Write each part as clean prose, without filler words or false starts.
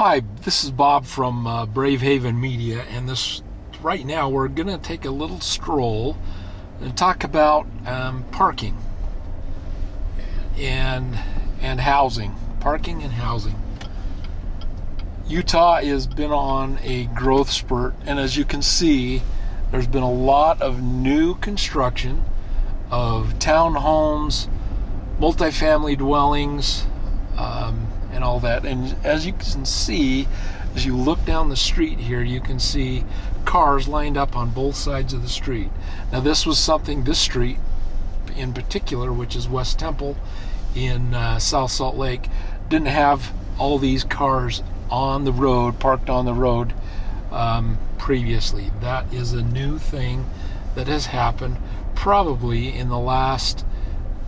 Hi, this is Bob from Brave Haven Media, and right now we're going to take a little stroll and talk about parking and housing. Parking and housing. Utah has been on a growth spurt, and as you can see, there's been a lot of new construction of townhomes, multifamily dwellings, and all that. And as you can see, as you look down the street here, you can see cars lined up on both sides of the street. Now this street in particular, which is West Temple in South Salt Lake, didn't have all these cars on the road, parked on the road previously. That is a new thing that has happened probably in the last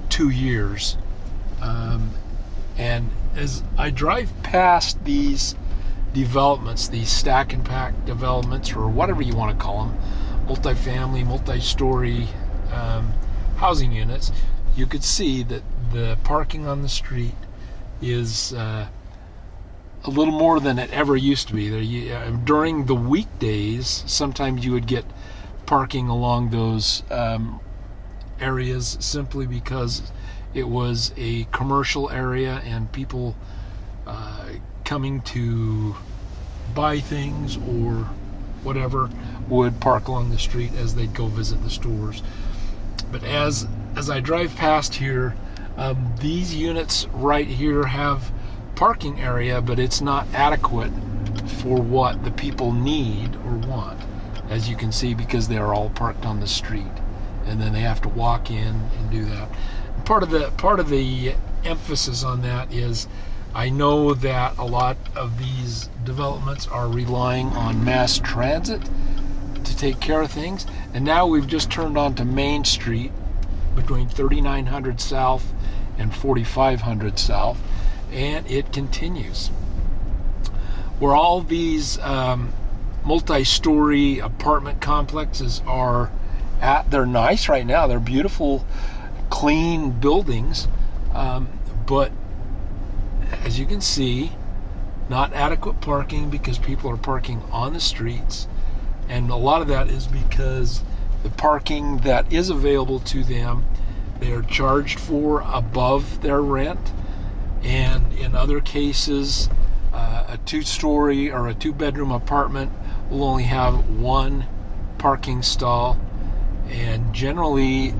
2 years. And as I drive past these developments, these stack and pack developments, or whatever you want to call them, multifamily, multi-story housing units, you could see that the parking on the street is a little more than it ever used to be. During the weekdays, sometimes you would get parking along those areas simply because it was a commercial area and people coming to buy things or whatever would park along the street as they'd go visit the stores. But as I drive past here, these units right here have parking area, but it's not adequate for what the people need or want, as you can see, because they're all parked on the street, and then they have to walk in and do that. Part of the emphasis on that is, I know that a lot of these developments are relying on mass transit to take care of things, and now we've just turned onto Main Street between 3900 South and 4500 South, and it continues. Where all these multi-story apartment complexes are at, they're nice right now. They're beautiful, clean buildings, but as you can see, not adequate parking because people are parking on the streets, and a lot of that is because the parking that is available to them, they are charged for above their rent, and in other cases, a two-story or a two-bedroom apartment will only have one parking stall, and generally,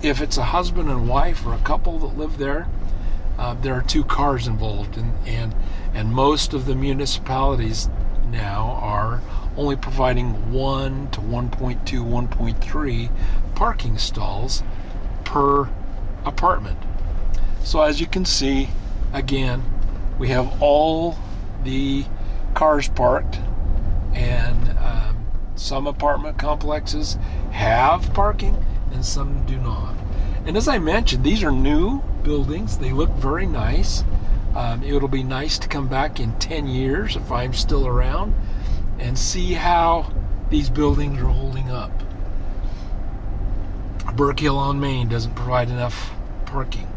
if it's a husband and wife or a couple that live there, there are two cars involved, and most of the municipalities now are only providing 1 to 1.2, 1.3 parking stalls per apartment. So as you can see, again, we have all the cars parked, and some apartment complexes have parking and some do not. And as I mentioned, these are new buildings. They look very nice. It'll be nice to come back in 10 years if I'm still around and see how these buildings are holding up. Burke Hill on Main doesn't provide enough parking.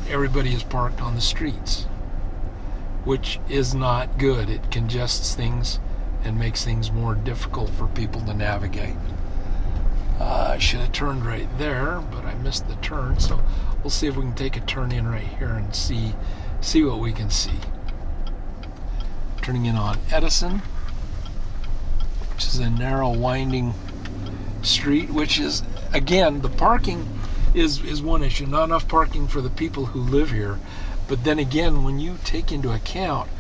Everybody is parked on the streets, which is not good. It congests things and makes things more difficult for people to navigate. I should have turned right there, but I missed the turn, so we'll see if we can take a turn in right here and see what we can see. Turning in on Edison, which is a narrow, winding street, which is, again, the parking is one issue. Not enough parking for the people who live here, but then again, when you take into account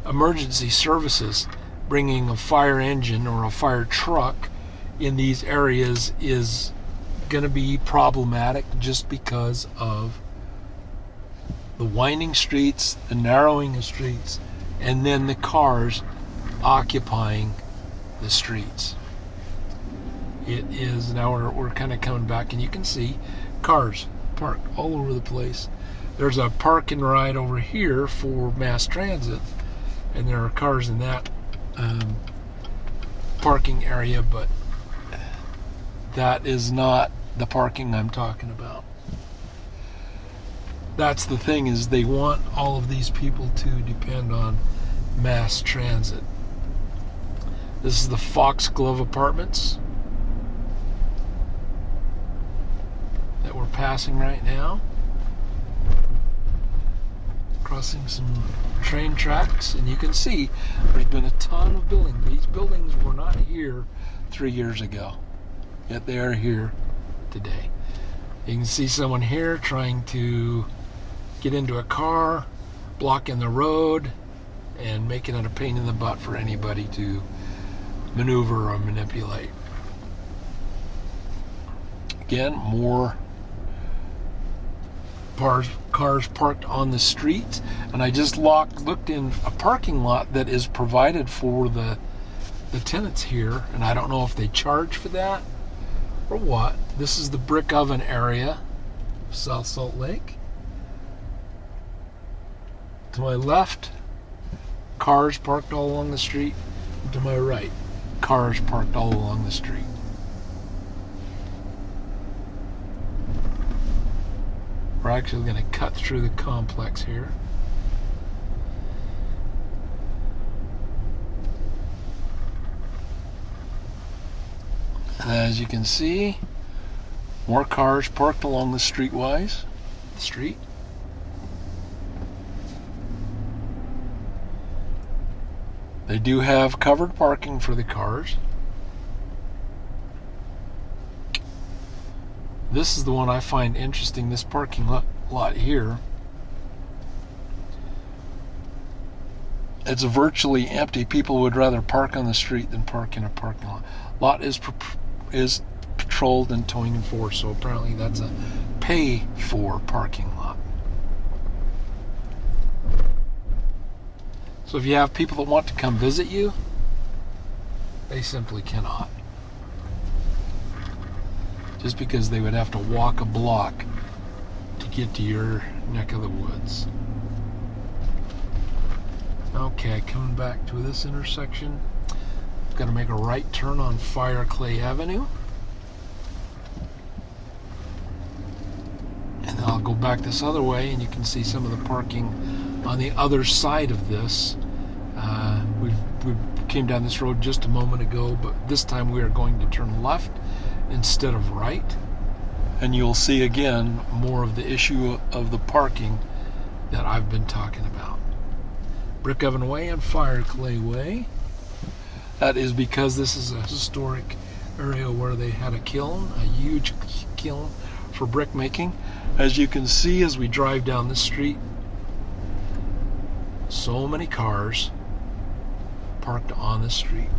emergency services, bringing a fire engine or a fire truck in these areas is going to be problematic just because of the winding streets, the narrowing of streets, and then the cars occupying the streets. It is, now we're kind of coming back, and you can see cars parked all over the place. There's a park and ride over here for mass transit, and there are cars in that parking area, but that is not the parking I'm talking about. That's the thing, is they want all of these people to depend on mass transit. This is the Foxglove Apartments that we're passing right now. Crossing some train tracks, and you can see there's been a ton of building. These buildings were not here 3 years ago, yet they are here today. You can see someone here trying to get into a car, blocking the road, and making it a pain in the butt for anybody to maneuver or manipulate. Again, more cars parked on the street, and I just looked in a parking lot that is provided for the tenants here, and I don't know if they charge for that or what. This is the Brick Oven area of South Salt Lake. To my left, cars parked all along the street, and to my right, cars parked all along the street. We're actually going to cut through the complex here. And as you can see, more cars parked along the street. They do have covered parking for the cars. This is the one I find interesting, this parking lot here. It's virtually empty. People would rather park on the street than park in a parking lot. Lot is patrolled and towing enforced, so apparently that's a pay-for parking lot. So if you have people that want to come visit you, they simply cannot. Just because they would have to walk a block to get to your neck of the woods. Okay, coming back to this intersection, I've got to make a right turn on Fireclay Avenue. And then I'll go back this other way, and you can see some of the parking on the other side of this. We came down this road just a moment ago, but this time we are going to turn left instead of right. And you'll see again more of the issue of the parking that I've been talking about. Brick Oven Way and Fireclay Way. That is because this is a historic area where they had a kiln, a huge kiln for brick making. As you can see as we drive down the street, so many cars parked on the street.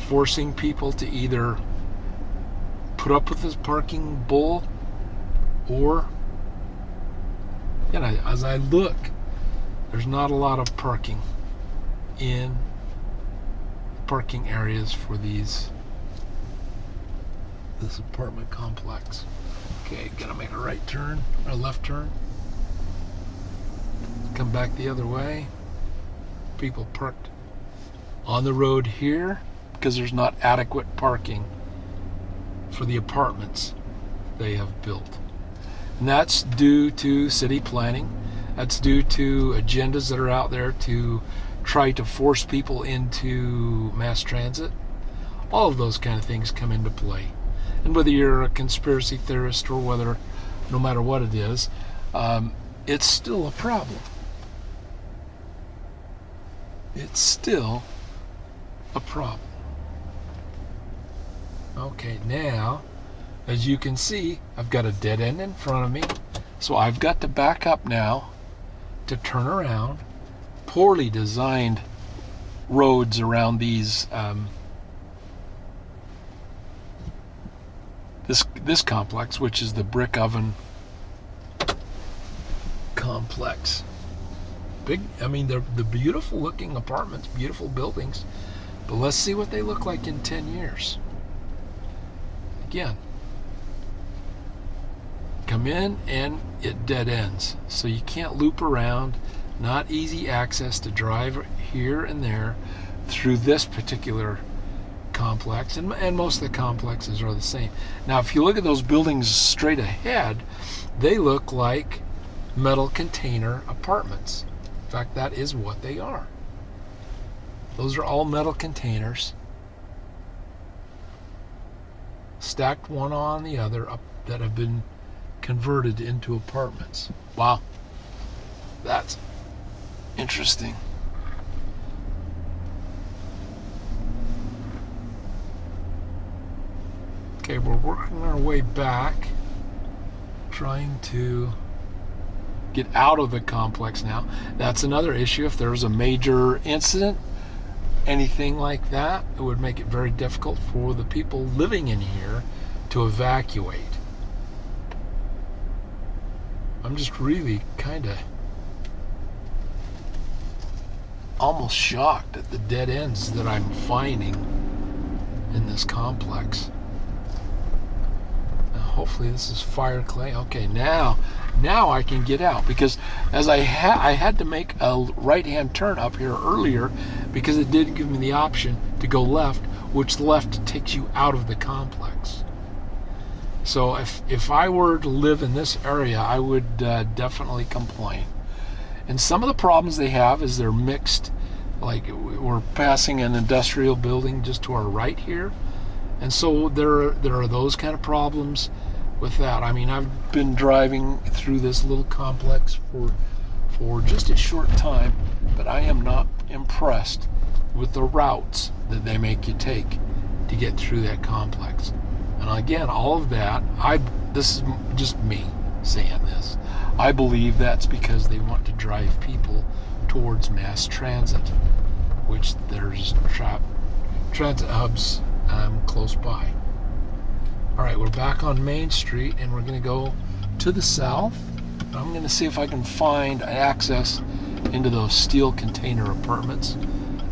Forcing people to either put up with this parking bull or, as I look, there's not a lot of parking in parking areas for this apartment complex. Okay, gonna make a right turn or a left turn. Come back the other way. People parked on the road here because there's not adequate parking for the apartments they have built. And that's due to city planning. That's due to agendas that are out there to try to force people into mass transit. All of those kind of things come into play. And whether you're a conspiracy theorist or whether, no matter what it is, it's still a problem. It's still a problem. Okay, now, as you can see, I've got a dead end in front of me. So I've got to back up now to turn around. Poorly designed roads around these this complex, which is the Brick Oven complex. They're the beautiful looking apartments, beautiful buildings, but let's see what they look like in 10 years. Again, come in and it dead ends, so you can't loop around. Not easy access to drive here and there through this particular complex, and most of the complexes are the same. Now if you look at those buildings straight ahead, they look like metal container apartments. In fact, that is what they are. Those are all metal containers stacked one on the other up, that have been converted into apartments. Wow, that's interesting. Okay, we're working our way back, trying to get out of the complex now. That's another issue. If there's a major incident, anything like that, it would make it very difficult for the people living in here to evacuate. I'm just really kind of almost shocked at the dead ends that I'm finding in this complex. Hopefully this is fire clay. Okay, now I can get out, because as I had to make a right-hand turn up here earlier because it did give me the option to go left, which left takes you out of the complex. So if I were to live in this area, I would definitely complain. And some of the problems they have is they're mixed. Like, we're passing an industrial building just to our right here, and so there are those kind of problems with that. I mean, I've been driving through this little complex for just a short time, but I am not impressed with the routes that they make you take to get through that complex. And again, all of that, this is just me saying this, I believe that's because they want to drive people towards mass transit, which there's transit hubs close by. All right, we're back on Main Street, and we're going to go to the south. I'm going to see if I can find access into those steel container apartments,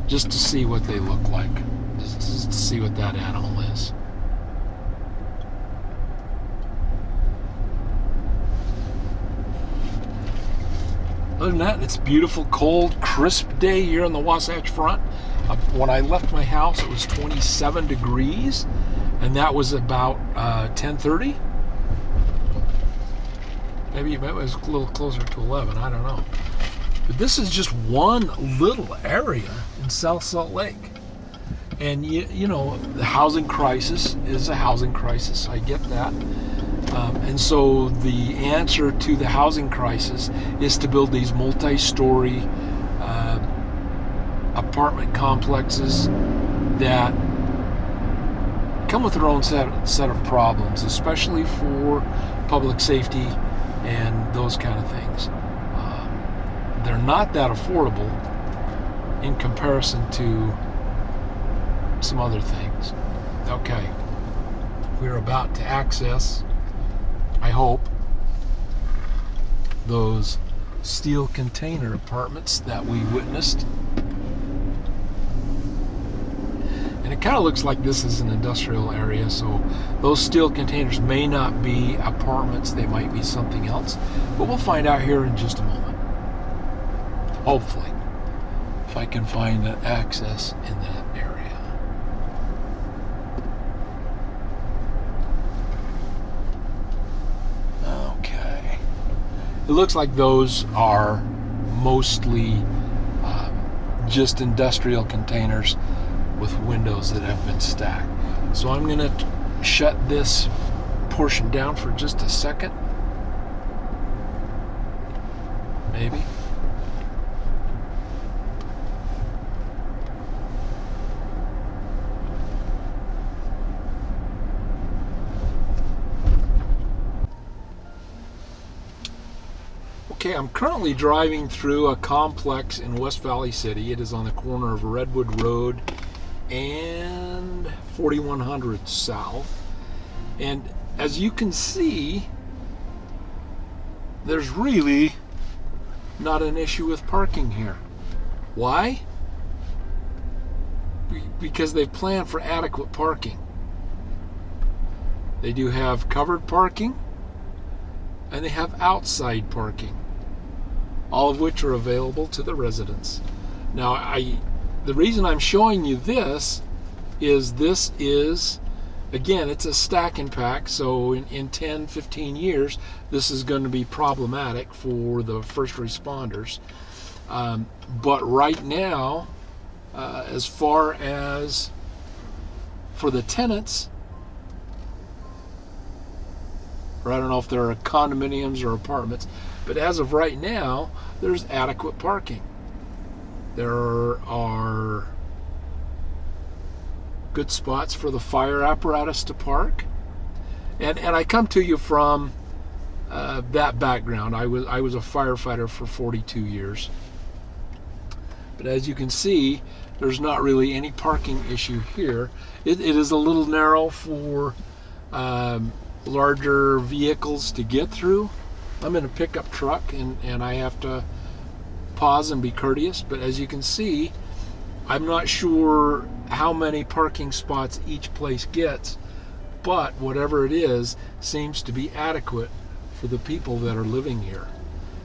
just to see what they look like, just to see what that animal is. Other than that, it's a beautiful, cold, crisp day here on the Wasatch Front. When I left my house, it was 27 degrees, and that was about 10:30. Maybe it was a little closer to 11, I don't know. But this is just one little area in South Salt Lake. And you know, the housing crisis is a housing crisis, I get that. And so the answer to the housing crisis is to build these multi-story apartment complexes that come with their own set of problems, especially for public safety and those kind of things. They're not that affordable in comparison to some other things. Okay, we're about to access, I hope, those steel container apartments that we witnessed. And it kind of looks like this is an industrial area, so those steel containers may not be apartments, they might be something else. But we'll find out here in just a moment. Hopefully, if I can find an access in that area. Okay. It looks like those are mostly just industrial containers with windows that have been stacked. So I'm going to shut this portion down for just a second. Maybe. Okay, I'm currently driving through a complex in West Valley City. It is on the corner of Redwood Road and 4100 South. And as you can see, there's really not an issue with parking here. Why? Because they've planned for adequate parking. They do have covered parking, and they have outside parking, all of which are available to the residents. Now, the reason I'm showing you this is again, it's a stack and pack, so in 10, 15 years, this is going to be problematic for the first responders. But right now, as far as for the tenants, or I don't know if there are condominiums or apartments, but as of right now, there's adequate parking. There are good spots for the fire apparatus to park. And I come to you from that background. I was a firefighter for 42 years. But as you can see, there's not really any parking issue here. It is a little narrow for larger vehicles to get through. I'm in a pickup truck and I have to pause and be courteous, but as you can see, I'm not sure how many parking spots each place gets, but whatever it is seems to be adequate for the people that are living here.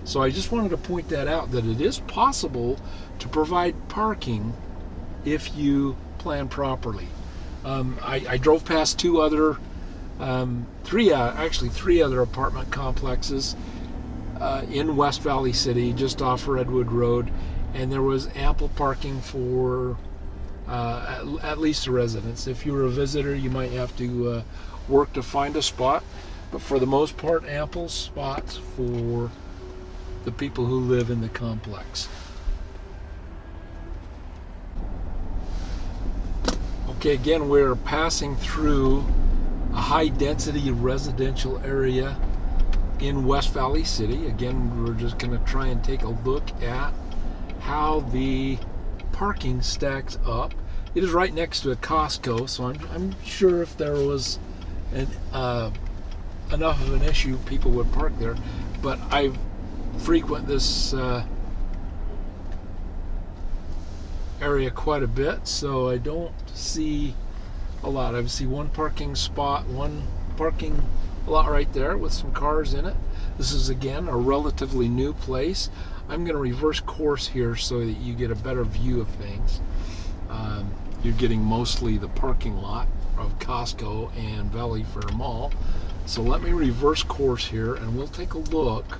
So I just wanted to point that out, that it is possible to provide parking if you plan properly. I drove past three other apartment complexes in West Valley City, just off Redwood Road, and there was ample parking for at least the residents. If you were a visitor, you might have to work to find a spot, but for the most part, ample spots for the people who live in the complex. Okay, again, we're passing through a high-density residential area in West Valley City. Again, we're just going to try and take a look at how the parking stacks up. It is right next to a Costco, so I'm sure if there was enough of an issue, people would park there. But I frequent this area quite a bit, so I don't see a lot. I see one parking lot right there with some cars in it. This is, again, a relatively new place. I'm going to reverse course here so that you get a better view of things. You're getting mostly the parking lot of Costco and Valley Fair Mall. So let me reverse course here and we'll take a look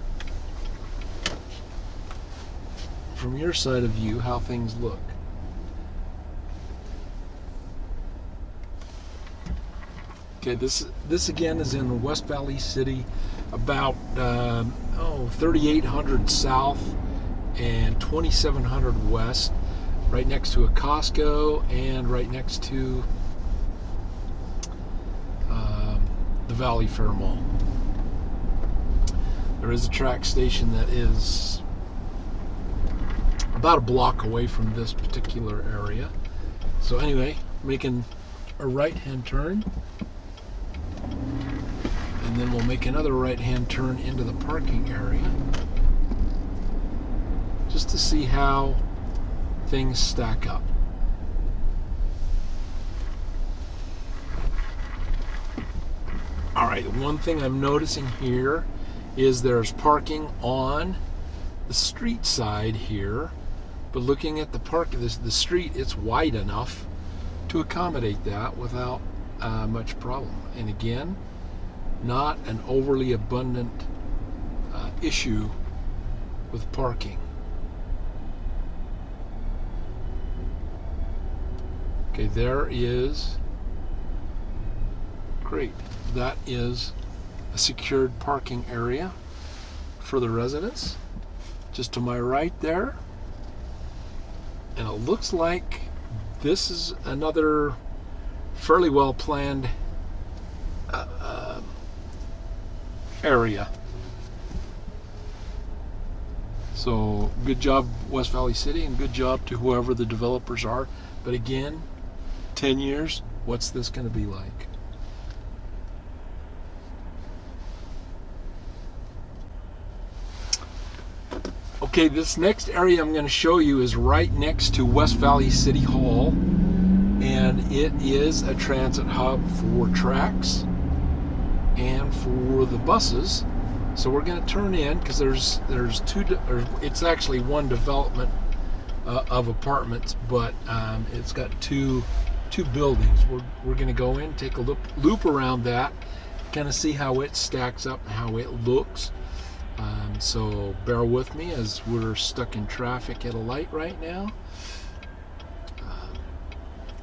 from your side of view how things look. Okay, this again is in West Valley City, about 3,800 south and 2,700 west, right next to a Costco and right next to the Valley Fair Mall. There is a track station that is about a block away from this particular area. So anyway, making a right-hand turn, and then we'll make another right-hand turn into the parking area just to see how things stack up. All right, one thing I'm noticing here is there's parking on the street side here, but looking at the street, it's wide enough to accommodate that without much problem. And again, not an overly abundant issue with parking. Okay, there is, great, that is a secured parking area for the residents just to my right there. And it looks like this is another fairly well planned area. So good job, West Valley City, and good job to whoever the developers are. But again, 10 years, what's this going to be like? Okay, this next area I'm going to show you is right next to West Valley City Hall, and it is a transit hub for tracks and for the buses. So we're going to turn in because it's actually one development of apartments, but it's got two two buildings. We're going to go in, take a loop around that, kind of see how it stacks up and how it looks. So bear with me as we're stuck in traffic at a light right now.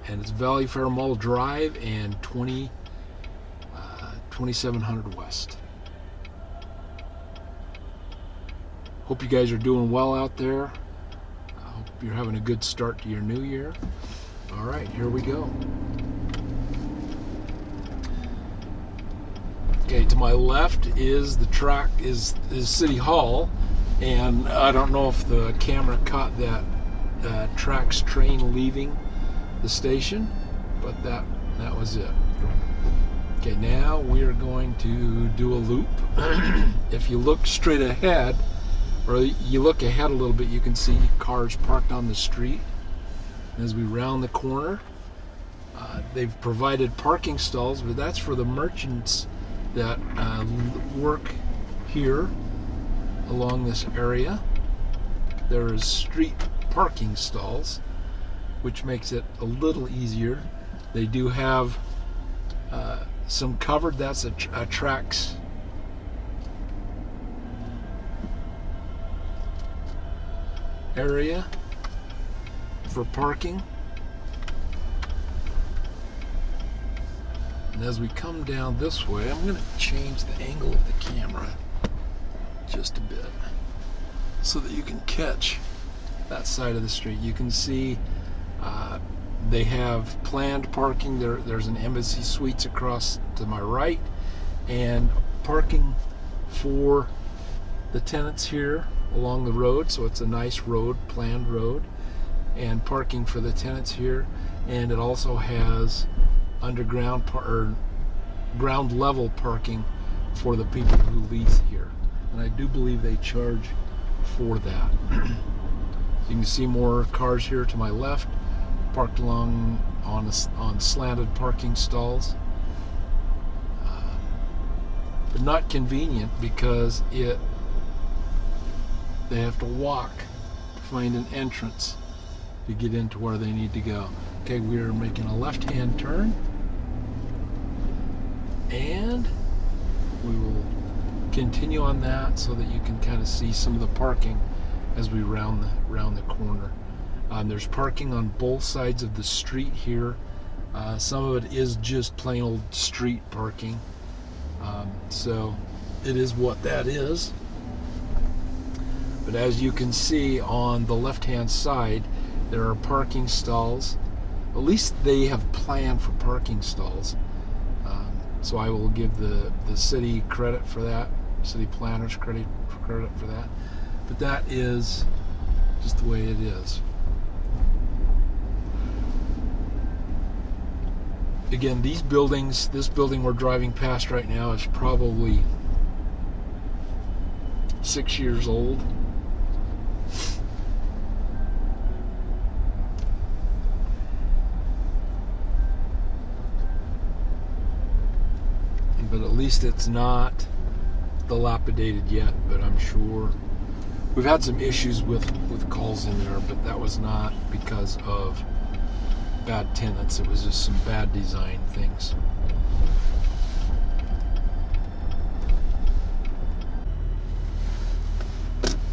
And it's Valley Fair Mall Drive and 2700 West. Hope you guys are doing well out there. I hope you're having a good start to your new year. All right, here we go. Okay, to my left is the track, is City Hall, and I don't know if the camera caught that Trax train leaving the station, but that was it. Okay, now we are going to do a loop. If you look straight ahead, or you look ahead a little bit, you can see cars parked on the street. As we round the corner, they've provided parking stalls, but that's for the merchants that work here along this area. There is street parking stalls, which makes it a little easier. They do have some covered. That's a Trax area for parking. And as we come down this way, I'm going to change the angle of the camera just a bit so that you can catch that side of the street. You can see they have planned parking. There's an Embassy Suites across to my right, and parking for the tenants here along the road. So it's a nice road, planned road, and parking for the tenants here. And it also has underground or ground level parking for the people who lease here, and I do believe they charge for that. You can see more cars here to my left, parked along on slanted parking stalls. But not convenient because they have to walk to find an entrance to get into where they need to go. Okay, we're making a left-hand turn, and we will continue on that so that you can kind of see some of the parking as we round the corner. There's parking on both sides of the street here. Some of it is just plain old street parking, so it is what that is. But as you can see on the left-hand side, there are parking stalls. At least they have planned for parking stalls. So I will give the city credit for that, city planners credit for that. But that is just the way it is. Again, this building we're driving past right now is probably 6 years old. But at least it's not dilapidated yet, but I'm sure we've had some issues with calls in there, but that was not because of bad tenants. It was just some bad design things.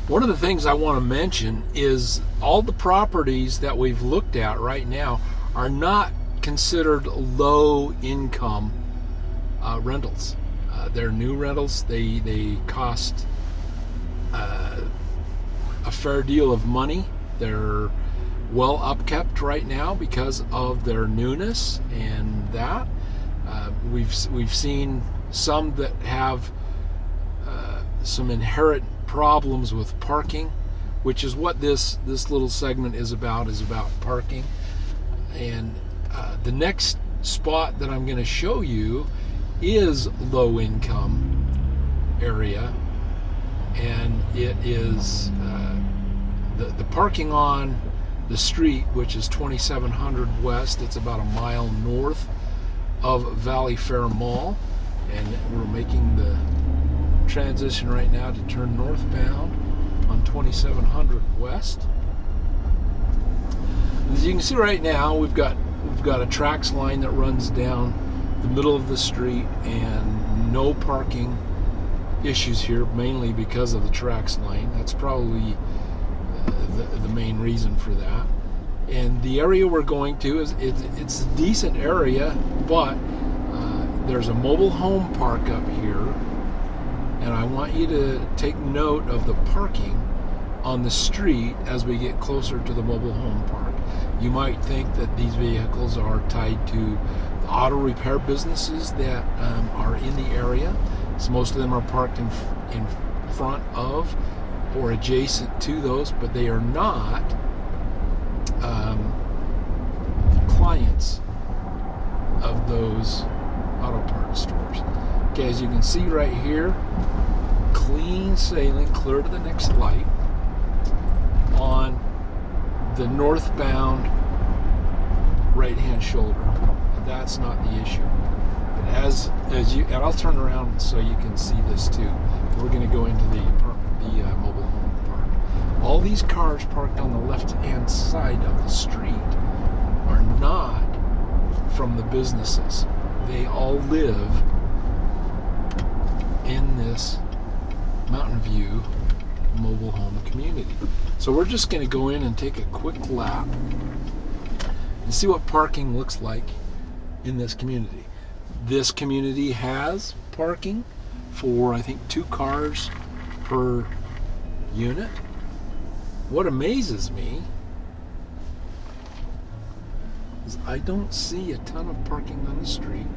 One of the things I want to mention is all the properties that we've looked at right now are not considered low income rentals. They're new rentals. They cost a fair deal of money. They're well upkept right now because of their newness, and that we've seen some that have some inherent problems with parking, which is what this little segment is about parking. And the next spot that I'm going to show you is low income area, and it is the parking on the street, which is 2700 West. It's about a mile north of Valley Fair Mall, and we're making the transition right now to turn northbound on 2700 West. As you can see right now, we've got We've got a tracks line that runs down the middle of the street, and no parking issues here, mainly because of the tracks line. That's probably the main reason for that. And the area we're going to it's a decent area, but there's a mobile home park up here, and I want you to take note of the parking on the street as we get closer to the mobile home park. You might think that these vehicles are tied to the auto repair businesses that are in the area. So most of them are parked in front of or adjacent to those, but they are not clients of those auto parts stores. Okay, as you can see right here, clean sailing, clear to the next light on the northbound right-hand shoulder. And that's not the issue. But as you, and I'll turn around so you can see this too. We're going to go into the apartment, the mobile home park. All these cars parked on the left-hand side of the street are not from the businesses. They all live in this Mountain View mobile home community. So we're just going to go in and take a quick lap and see what parking looks like in this community. This community has parking for, I think, 2 cars per unit. What amazes me is I don't see a ton of parking on the street,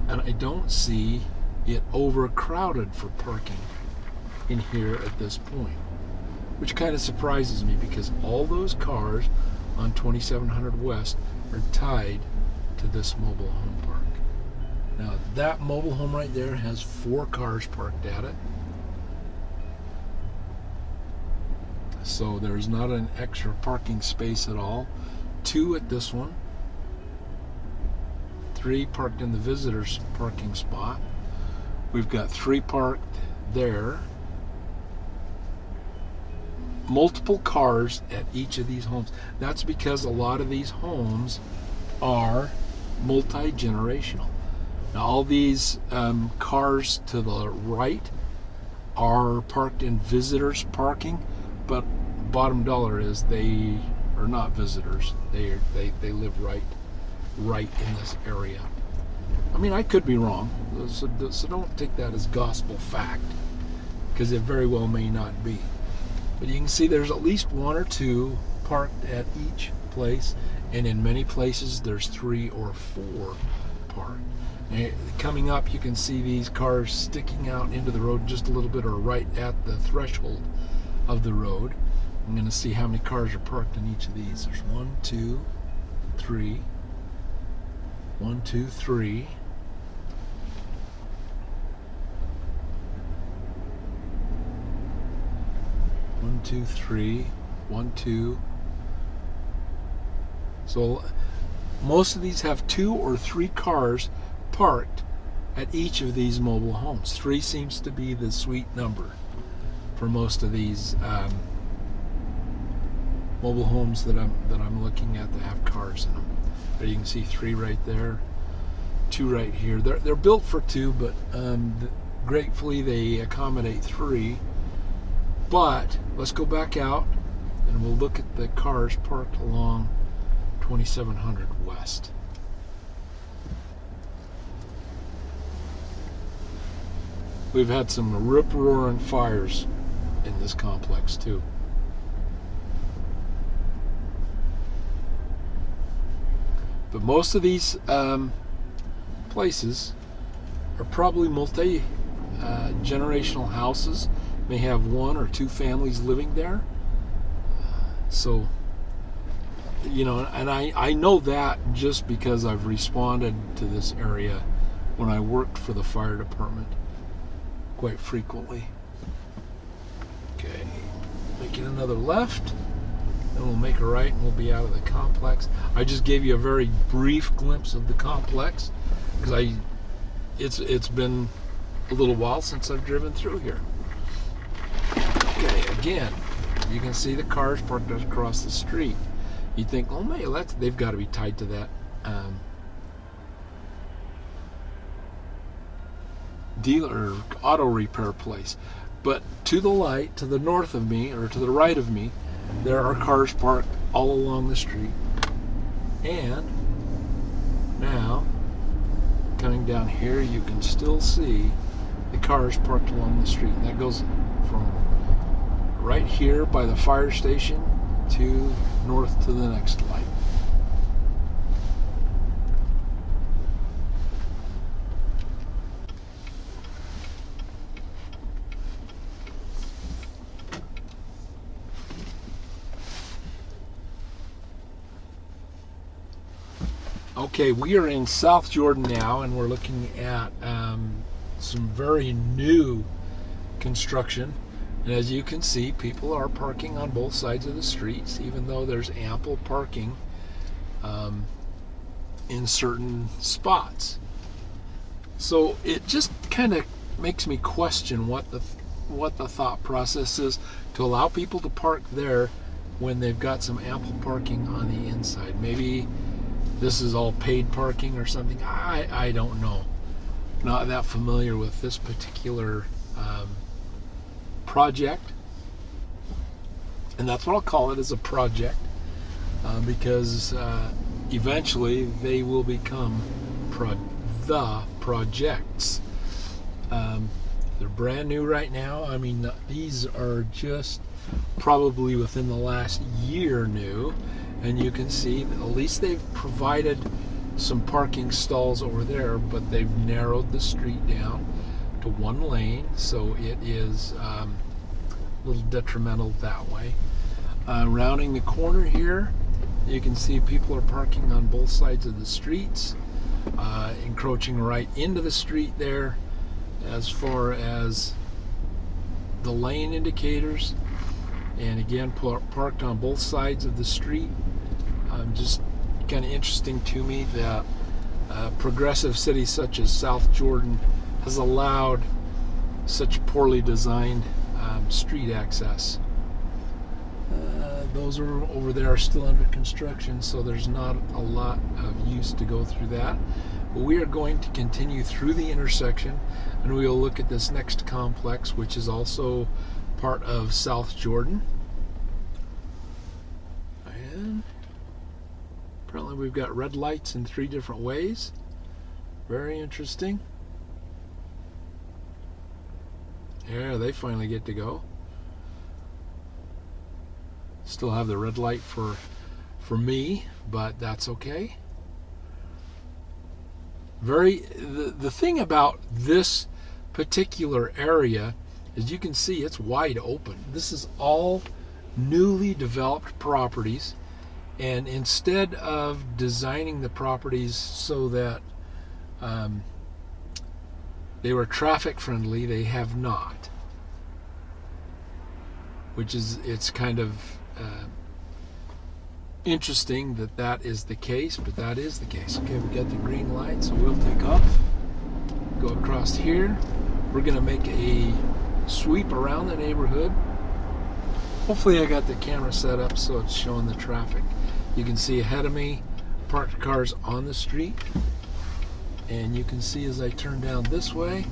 and I don't see it overcrowded for parking in here at this point, which kind of surprises me because all those cars on 2700 West are tied to this mobile home park. Now that mobile home right there has 4 cars parked at it, so there's not an extra parking space at all. 2 at this one, 3 parked in the visitors parking spot. We've got 3 parked there. Multiple cars at each of these homes. That's because a lot of these homes are multi-generational. Now all these cars to the right are parked in visitors parking, but bottom dollar is they are not visitors. They live right in this area. I mean, I could be wrong, so don't take that as gospel fact, because it very well may not be. But you can see there's at least 1 or 2 parked at each place, and in many places there's 3 or 4 parked. And coming up, you can see these cars sticking out into the road just a little bit, or right at the threshold of the road. I'm going to see how many cars are parked in each of these. There's 1, 2, 3. 1, 2, 3. 1, 2, 3. 1, 2. So most of these have 2 or 3 cars parked at each of these mobile homes. 3 seems to be the sweet number for most of these mobile homes that I'm looking at that have cars in them. There you can see 3 right there, 2 right here. They're built for 2, but gratefully they accommodate 3. But let's go back out and we'll look at the cars parked along 2700 West. We've had some rip-roaring fires in this complex too. But most of these places are probably multi-generational houses. May have 1 or 2 families living there. So, you know, and I know that just because I've responded to this area when I worked for the fire department quite frequently. Okay, making another left, then we'll make a right and we'll be out of the complex. I just gave you a very brief glimpse of the complex because it's been a little while since I've driven through here. Okay, again, you can see the cars parked across the street. you'd think, oh man, they've got to be tied to that dealer auto repair place. But to the north of me, or to the right of me, there are cars parked all along the street. And now, coming down here, you can still see the cars parked along the street. And that goes from right here by the fire station to north to the next light. Okay, we are in South Jordan now, and we're looking at some very new construction. And as you can see, people are parking on both sides of the streets, even though there's ample parking in certain spots. So it just kind of makes me question what the thought process is to allow people to park there when they've got some ample parking on the inside. Maybe this is all paid parking or something. I don't know. Not that familiar with this particular project. And that's what I'll call it, as a project. Because eventually they will become the projects. They're brand new right now. I mean, these are just probably within the last year new. And you can see, at least they've provided some parking stalls over there, but they've narrowed the street down to one lane, so it is a little detrimental that way. Rounding the corner here, you can see people are parking on both sides of the streets, encroaching right into the street there as far as the lane indicators. And again, parked on both sides of the street. Just kind of interesting to me that progressive cities such as South Jordan has allowed such poorly designed street access. Those are over there are still under construction, so there's not a lot of use to go through that. But we are going to continue through the intersection, and we will look at this next complex, which is also part of South Jordan. And apparently we've got red lights in 3 different ways. Very interesting. Yeah, they finally get to go. Still have the red light for me, but that's okay. The thing about this particular area is you can see it's wide open. This is all newly developed properties, and instead of designing the properties so that they were traffic friendly, they have not, which is, it's kind of interesting that is the case, but that is the case. Okay, we got the green light, so we'll take off, go across here. We're gonna make a sweep around the neighborhood. Hopefully I got the camera set up so it's showing the traffic. You can see ahead of me parked cars on the street, and you can see as I turn down this way,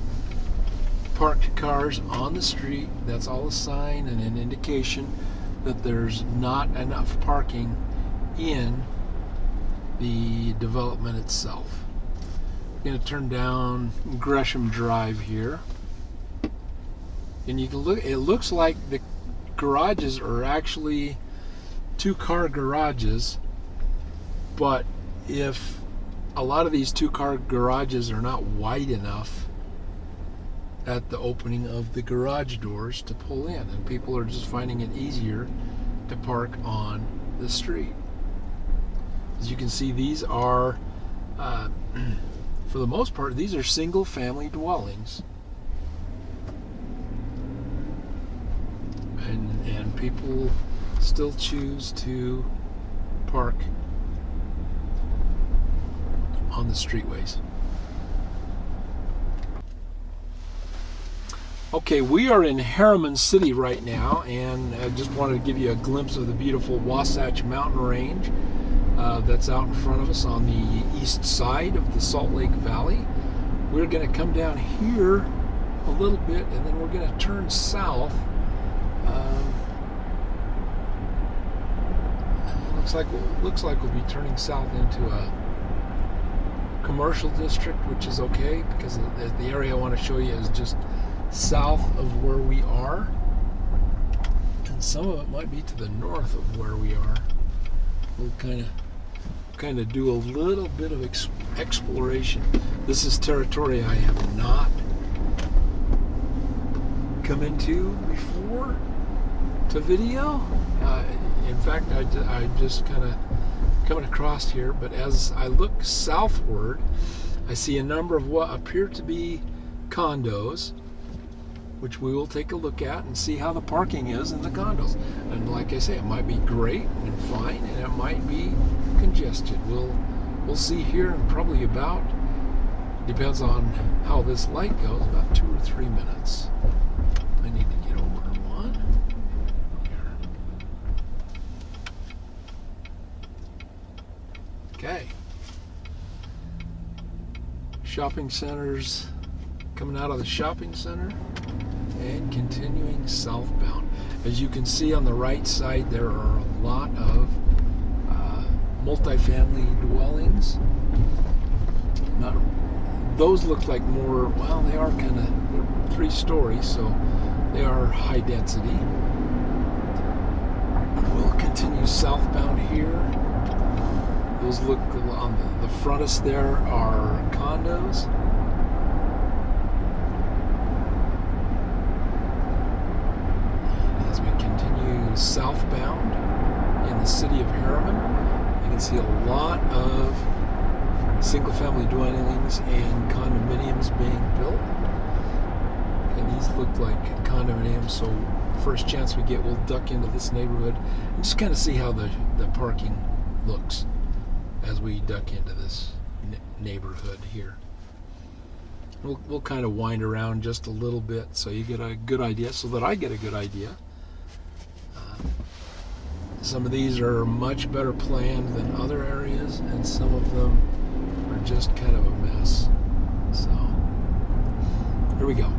parked cars on the street. That's all a sign and an indication that there's not enough parking in the development itself. I'm going to turn down Gresham Drive here, and you can look. It looks like the garages are actually 2-car garages, but if a lot of these 2-car garages are not wide enough at the opening of the garage doors to pull in, and people are just finding it easier to park on the street. As you can see, these are for the most part, these are single family dwellings, and people still choose to park on the streetways. Okay, we are in Harriman City right now, and I just wanted to give you a glimpse of the beautiful Wasatch Mountain Range that's out in front of us on the east side of the Salt Lake Valley. We're going to come down here a little bit, and then we're going to turn south. Looks like we'll be turning south into a commercial district, which is okay because the area I want to show you is just south of where we are, and some of it might be to the north of where we are. We'll kind of do a little bit of exploration. This is territory I have not come into before to video. In fact, I just kind of coming across here, but as I look southward, I see a number of what appear to be condos, which we will take a look at and see how the parking is in the condos. And like I say, it might be great and fine, and it might be congested. We'll see here in probably about, depends on how this light goes, about 2 or 3 minutes. I need to get over one here. Okay. Shopping centers, coming out of the shopping center and continuing southbound. As you can see on the right side, there are a lot of multifamily dwellings. Those look like more, well, they are kind of, they're 3 stories, so they are high density. We'll continue southbound here. Those look on the frontest there are condos. And as we continue southbound in the city of Harriman, you can see a lot of single-family dwellings and condominiums being built. And these look like condominiums, so first chance we get, we'll duck into this neighborhood and just kind of see how the parking looks as we duck into this neighborhood here. We'll kind of wind around just a little bit so you get a good idea, so that I get a good idea. Some of these are much better planned than other areas, and some of them are just kind of a mess. So here we go.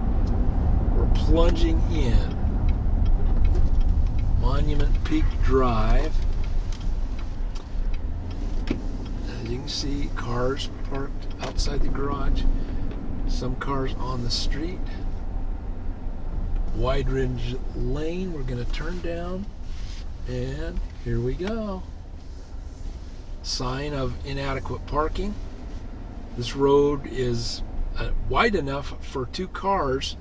We're plunging in Monument Peak Drive. As you can see, cars parked outside the garage, some cars on the street. Wide Ridge Lane, we're going to turn down, and here we go. Sign of inadequate parking. This road is wide enough for 2 cars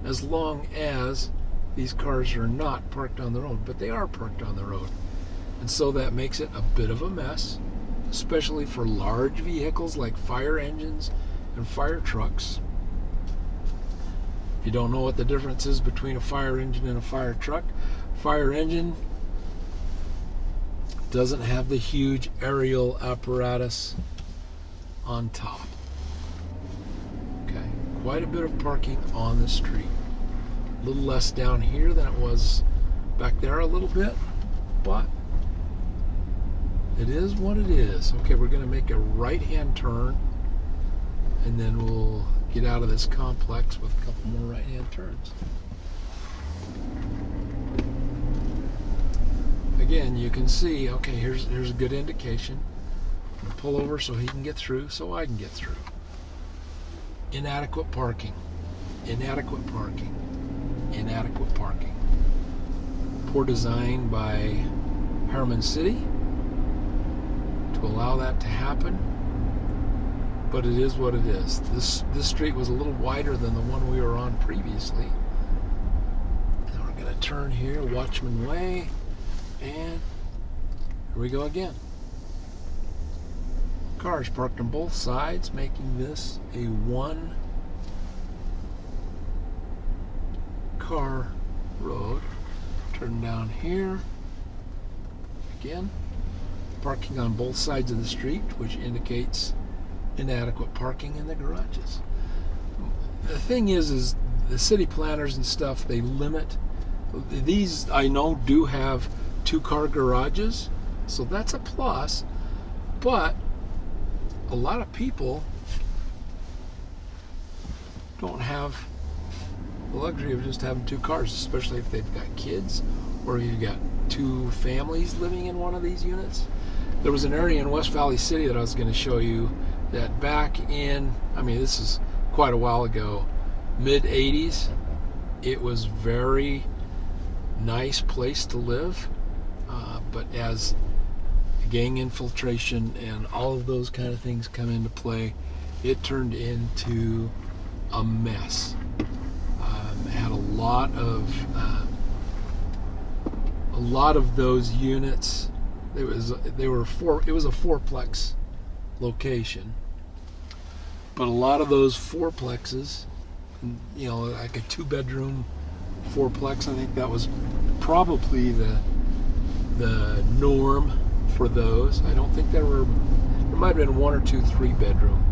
as long as these cars are not parked on the road, but they are parked on the road. And so that makes it a bit of a mess, especially for large vehicles like fire engines and fire trucks. If you don't know what the difference is between a fire engine and a fire truck, fire engine doesn't have the huge aerial apparatus on top. Okay, quite a bit of parking on the street. A little less down here than it was back there a little bit, but it is what it is. Okay, we're going to make a right-hand turn, and then we'll get out of this complex with a couple more right-hand turns. Again, you can see, okay, here's a good indication. I'm gonna pull over so he can get through, so I can get through. Inadequate parking. Inadequate parking. Inadequate parking. Poor design by Harriman City to allow that to happen, but it is what it is. This street was a little wider than the one we were on previously. Now we're going to turn here, Watchman Way, and here we go again. Cars parked on both sides, making this a 1-car road. Turn down here. Again, parking on both sides of the street, which indicates inadequate parking in the garages. The thing is the city planners and stuff, they limit. These, I know, do have 2-car garages, so that's a plus. But a lot of people don't have the luxury of just having 2 cars, especially if they've got kids or you've got 2 families living in one of these units. There was an area in West Valley City that I was going to show you that back in, I mean, this is quite a while ago, mid-80s, it was very nice place to live, but as gang infiltration and all of those kind of things come into play, it turned into a mess. It had a lot of those units. It was a 4-plex location, but a lot of those 4-plexes, you know, like a 2-bedroom 4-plex, I think that was probably the norm for those. I don't think there might have been 1 or 2 3-bedroom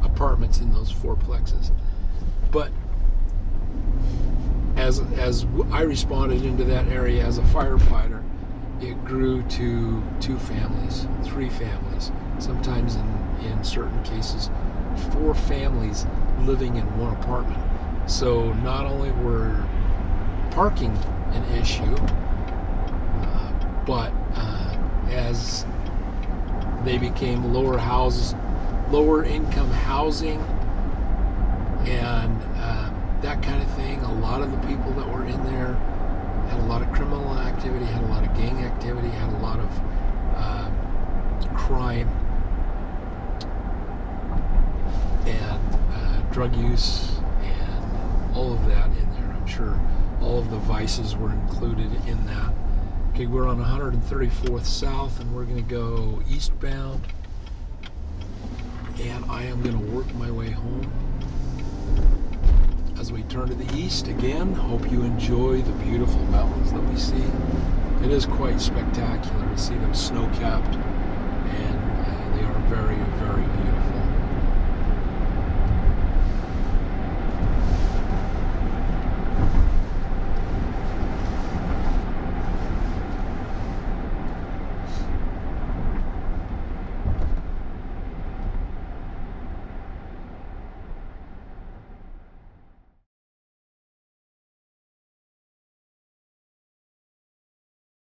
apartments in those 4-plexes. But as I responded into that area as a firefighter, it grew to 2 families, 3 families, sometimes in certain cases 4 families living in one apartment. So not only were parking an issue, but as they became lower income housing and that kind of thing, a lot of the people that were in there had a lot of criminal activity, had a lot of gang activity, had a lot of crime and drug use and all of that in there. I'm sure all of the vices were included in that. Okay, we're on 134th South and we're going to go eastbound, and I am going to work my way home. As we turn to the east again, hope you enjoy the beautiful mountains that we see. It is quite spectacular to see them snow-capped, and they are very, very beautiful.